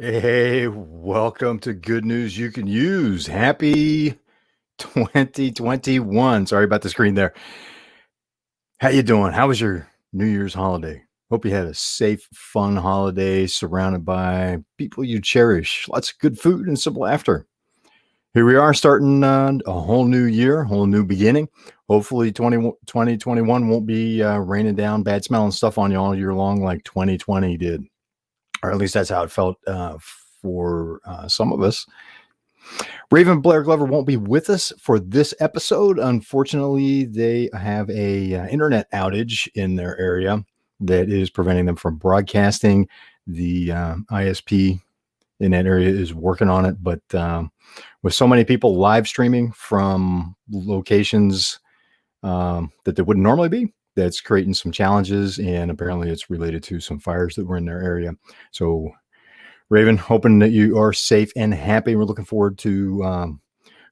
Hey, welcome to Good News You Can Use. Happy 2021. Sorry about the screen there. How you doing? How was your New Year's holiday? Hope you had a safe, fun holiday surrounded by people you cherish. Lots of good food and some laughter. Here we are starting a whole new year, whole new beginning. Hopefully 2021 won't be raining down bad smelling stuff on you all year long like 2020 did. Or at least that's how it felt for some of us. Raven Blair Glover won't be with us for this episode. Unfortunately, they have a internet outage in their area that is preventing them from broadcasting. The ISP in that area is working on it, but with so many people live streaming from locations that they wouldn't normally be, that's creating some challenges, and apparently it's related to some fires that were in their area. So Raven, hoping that you are safe and happy. We're looking forward to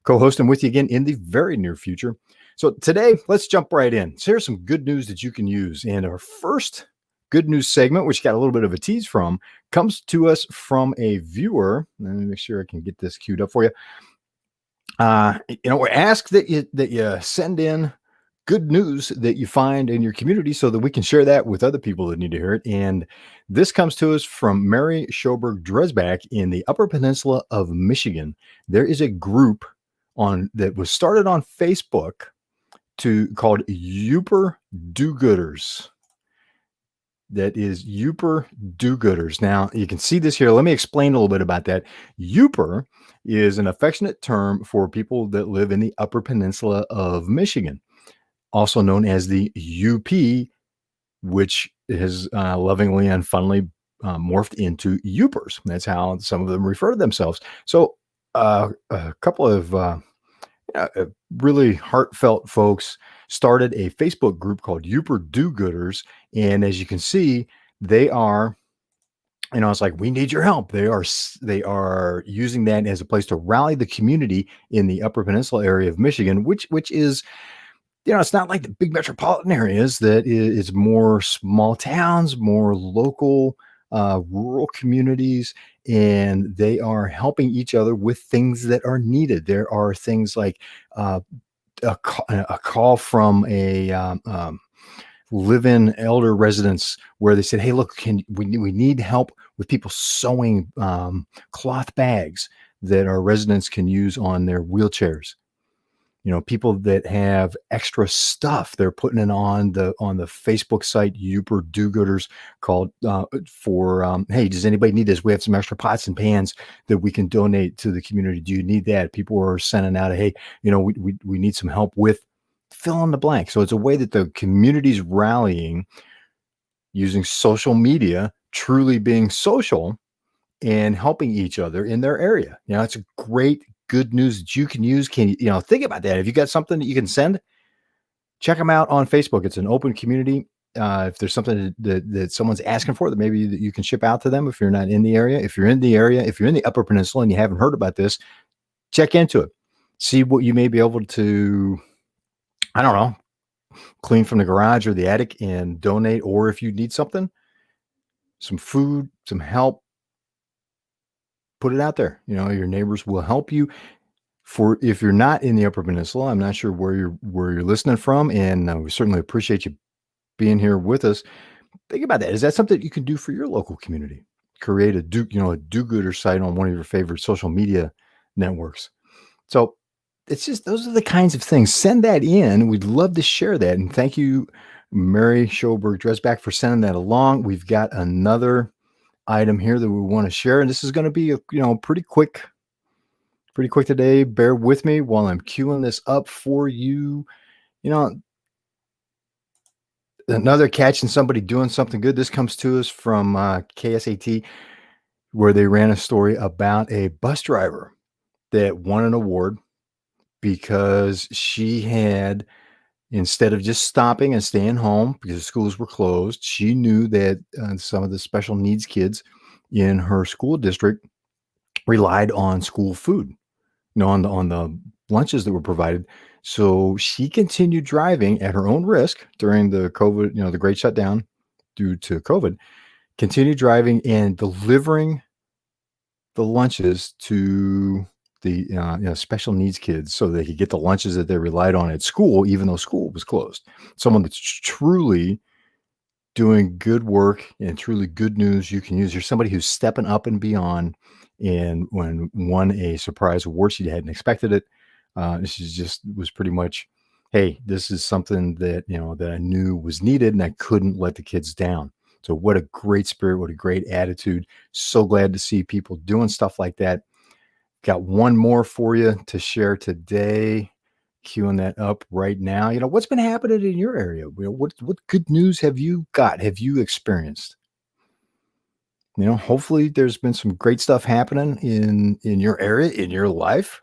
co-hosting with you again in the very near future. So today, let's jump right in. So here's some good news that you can use. And our first good news segment, which got a little bit of a tease from, comes to us from a viewer. Let me make sure I can get this queued up for you. We ask that you send in good news that you find in your community so that we can share that with other people that need to hear it. And this comes to us from Mary Schoberg Dresbach in the Upper Peninsula of Michigan. There is a group that was started on Facebook called Yooper DoGooders. That is Yooper DoGooders. Now, you can see this here. Let me explain a little bit about that. Yooper is an affectionate term for people that live in the Upper Peninsula of Michigan, also known as the UP, which has lovingly and funnily morphed into Yoopers. That's how some of them refer to themselves. So a couple of really heartfelt folks started a Facebook group called Yooper DoGooders. And as you can see, they are, it's like, we need your help. They are using that as a place to rally the community in the Upper Peninsula area of Michigan, which is, it's not like the big metropolitan areas. That is more small towns, more local, rural communities, and they are helping each other with things that are needed. There are things like a call from a live-in elder residence where they said, "Hey, look, we need help with people sewing cloth bags that our residents can use on their wheelchairs." People that have extra stuff, they're putting it on the Facebook site Yooper DoGooders, called for hey, does anybody need this? We have some extra pots and pans that we can donate to the community. Do you need that? People are sending out, hey, we need some help with fill in the blank. So it's a way that the community's rallying using social media, truly being social and helping each other in their area. It's a great good news that you can use. Can you think about that? If you got something that you can send, check them out on Facebook. It's an open community. If there's something that someone's asking for that maybe that you can ship out to them if you're not in the area. If you're in the area, if you're in the Upper Peninsula and you haven't heard about this, check into it. See what you may be able to, I don't know, clean from the garage or the attic and donate. Or if you need something, some food, some help, put it out there. Your neighbors will help you. If you're not in the Upper Peninsula, I'm not sure where you're listening from, and we certainly appreciate you being here with us. Think about that. Is that something you can do for your local community? Create a do-gooder site on one of your favorite social media networks. So it's just, those are the kinds of things. Send that in. We'd love to share that. And thank you, Mary Schoberg Dresbach, for sending that along. We've got another item here that we want to share, and this is going to be pretty quick today. Bear with me while I'm queuing this up for you. Another catching somebody doing something good. This comes to us from KSAT, where they ran a story about a bus driver that won an award because she had, instead of just stopping and staying home because the schools were closed, she knew that some of the special needs kids in her school district relied on school food, on the lunches that were provided. So she continued driving at her own risk during the COVID, the great shutdown due to COVID, continued driving and delivering the lunches to the special needs kids so they could get the lunches that they relied on at school, even though school was closed. Someone that's truly doing good work and truly good news you can use. You're somebody who's stepping up and beyond. And when won a surprise award, she hadn't expected it. She just was pretty much, hey, this is something that that I knew was needed, and I couldn't let the kids down. So what a great spirit, what a great attitude. So glad to see people doing stuff like that. Got one more for you to share today. Queuing that up right now. What's been happening in your area? What good news have you got? Have you experienced? Hopefully there's been some great stuff happening in your area, in your life.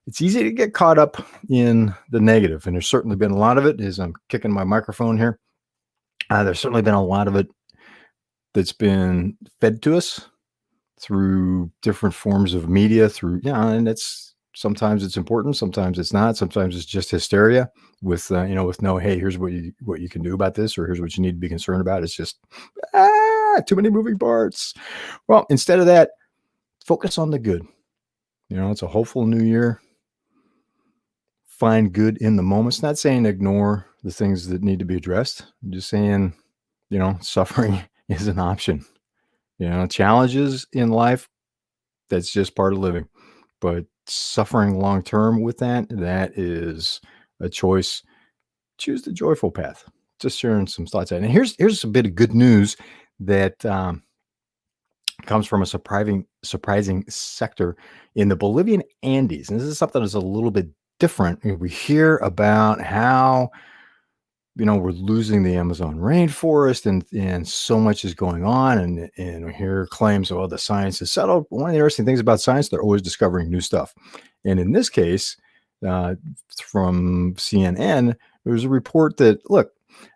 It's easy to get caught up in the negative, and there's certainly been a lot of it. As I'm kicking my microphone here, there's certainly been a lot of it that's been fed to us through different forms of media, and it's sometimes it's important, sometimes it's not, sometimes it's just hysteria with with no, hey, here's what you can do about this, or here's what you need to be concerned about. It's just too many moving parts. Well, instead of that, focus on the good. It's a hopeful new year. Find good in the moments. Not saying ignore the things that need to be addressed. I'm just saying, suffering is an option. Challenges in life, that's just part of living. But suffering long term with that is a choice. Choose the joyful path. Just sharing some thoughts. And here's a bit of good news that comes from a surprising sector in the Bolivian Andes. And this is something that's a little bit different. We hear about how we're losing the Amazon rainforest, and so much is going on, and we hear claims, the science is settled. One of the interesting things about science, they're always discovering new stuff. And in this case, from CNN, there was a report that, look,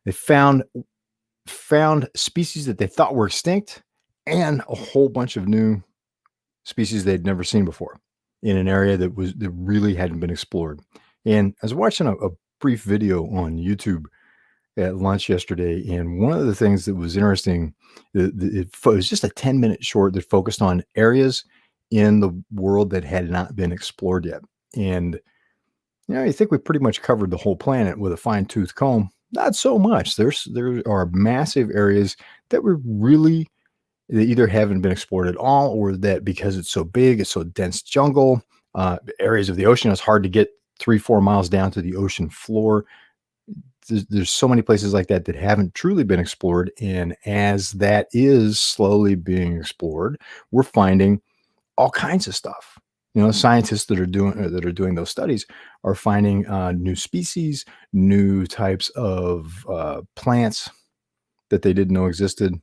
they found species that they thought were extinct, and a whole bunch of new species they'd never seen before in an area that really hadn't been explored. And I was watching a brief video on YouTube at lunch yesterday, and one of the things that was interesting, it was just a 10-minute short that focused on areas in the world that had not been explored yet. And you think we pretty much covered the whole planet with a fine-tooth comb. Not so much. There are massive areas that they either haven't been explored at all, or that because it's so big, it's so dense jungle, areas of the ocean, it's hard to get 3-4 miles down to the ocean floor. There's so many places like that haven't truly been explored. And as that is slowly being explored, we're finding all kinds of stuff. Scientists that are doing those studies are finding new species, new types of plants that they didn't know existed,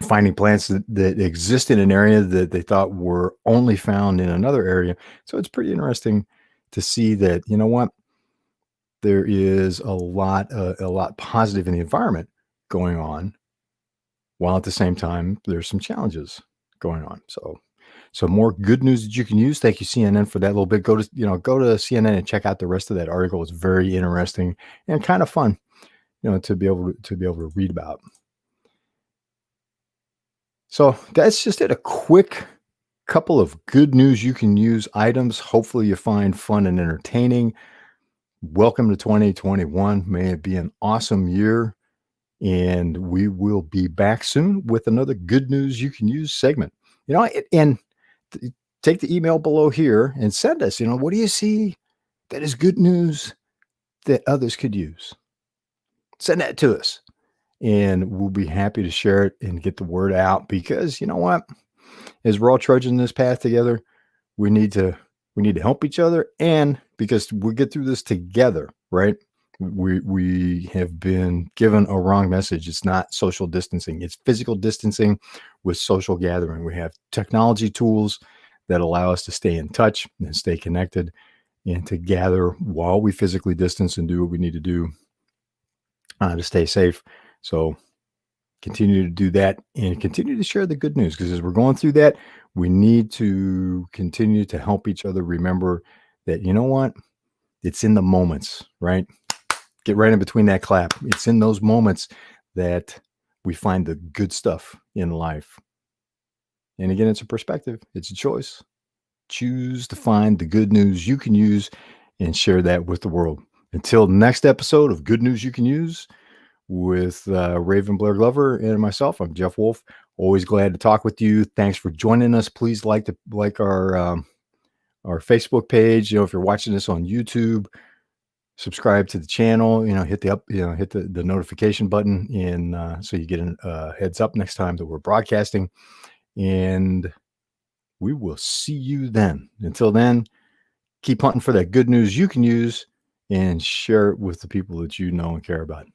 finding plants that exist in an area that they thought were only found in another area. So it's pretty interesting to see that, there is a lot positive in the environment going on, while at the same time there's some challenges going on. So more good news that you can use. Thank you, CNN, for that little bit. Go to CNN and check out the rest of that article. It's very interesting and kind of fun, to be able to read about. So that's just it. A quick couple of good news you can use items. Hopefully you find fun and entertaining. Welcome to 2021. May it be an awesome year. And we will be back soon with another good news you can use segment. And take the email below here and send us, what do you see that is good news that others could use? Send that to us, and we'll be happy to share it and get the word out, because as we're all trudging this path together, we need to help each other, and because we get through this together, right? We have been given a wrong message. It's not social distancing. It's physical distancing with social gathering. We have technology tools that allow us to stay in touch and stay connected and to gather while we physically distance and do what we need to do to stay safe. So continue to do that and continue to share the good news, because as we're going through that, we need to continue to help each other remember that, it's in the moments, right? Get right in between that clap. It's in those moments that we find the good stuff in life. And again, it's a perspective, it's a choice. Choose to find the good news you can use and share that with the world. Until next episode of Good News You Can Use with Raven Blair Glover and myself, I'm Jeff Wolf. Always glad to talk with you. Thanks for joining us. Please like our Facebook page. If you're watching this on YouTube, subscribe to the channel. Hit the notification button, and so you get a heads up next time that we're broadcasting. And we will see you then. Until then, keep hunting for that good news you can use and share it with the people that you know and care about.